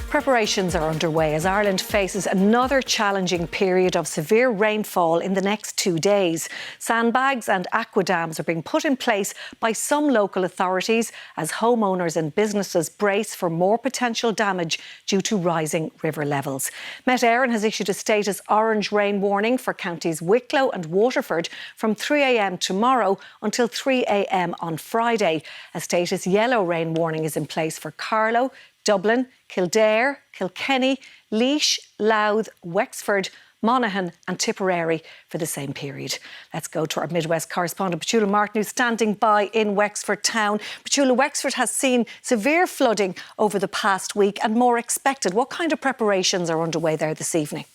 Preparations are underway as Ireland faces another challenging period of severe rainfall in the next 2 days. Sandbags and aquadams are being put in place by some local authorities as homeowners and businesses brace for more potential damage due to rising river levels. Met Éireann has issued a status orange rain warning for counties Wicklow and Waterford from 3 a.m. tomorrow until 3 a.m. on Friday. A status yellow rain warning is in place for Carlow, Dublin, Kildare, Kilkenny, Laois, Louth, Wexford, Monaghan and Tipperary for the same period. Let's go to our Midwest correspondent, Petula Martin, who's standing by in Wexford town. Petula, Wexford has seen severe flooding over the past week and more expected. What kind of preparations are underway there this evening?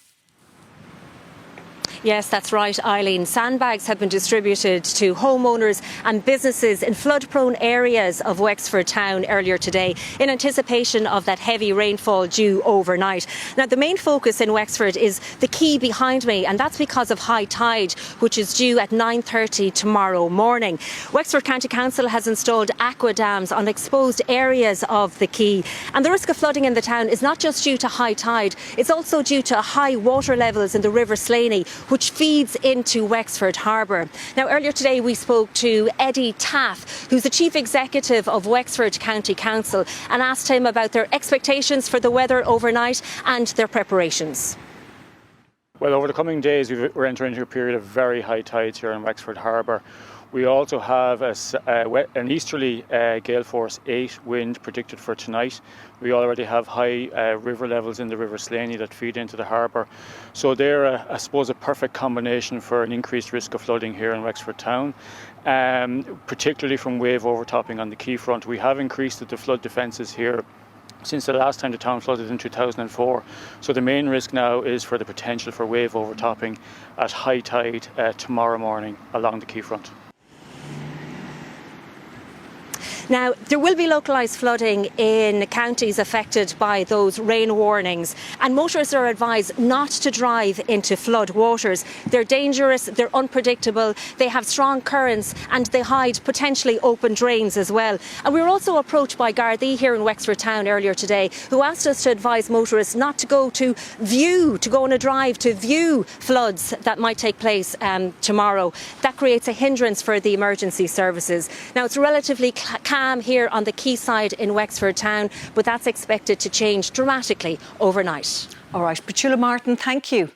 Yes, that's right, Eileen. Sandbags have been distributed to homeowners and businesses in flood-prone areas of Wexford town earlier today in anticipation of that heavy rainfall due overnight. Now, the main focus in Wexford is the quay behind me, and that's because of high tide, which is due at 9:30 tomorrow morning. Wexford County Council has installed aquadams on exposed areas of the quay. And the risk of flooding in the town is not just due to high tide, it's also due to high water levels in the River Slaney, which feeds into Wexford Harbour. Now, earlier today we spoke to Eddie Taff, who's the Chief Executive of Wexford County Council, and asked him about their expectations for the weather overnight and their preparations. Well, over the coming days we're entering into a period of very high tides here in Wexford Harbour. We also have an easterly gale force 8 wind predicted for tonight. We already have high river levels in the River Slaney that feed into the harbour. So they're, I suppose, a perfect combination for an increased risk of flooding here in Wexford town, particularly from wave overtopping on the quayfront. We have increased the flood defences here since the last time the town flooded in 2004. So the main risk now is for the potential for wave overtopping at high tide tomorrow morning along the quayfront. Now, there will be localised flooding in counties affected by those rain warnings, and motorists are advised not to drive into flood waters. They're dangerous, they're unpredictable, they have strong currents and they hide potentially open drains as well. And we were also approached by Gardaí here in Wexford town earlier today, who asked us to advise motorists not to go on a drive to view floods that might take place tomorrow. That creates a hindrance for the emergency services. Now, it's relatively calm here on the quayside in Wexford town, but that's expected to change dramatically overnight. All right, Petula Martin, thank you.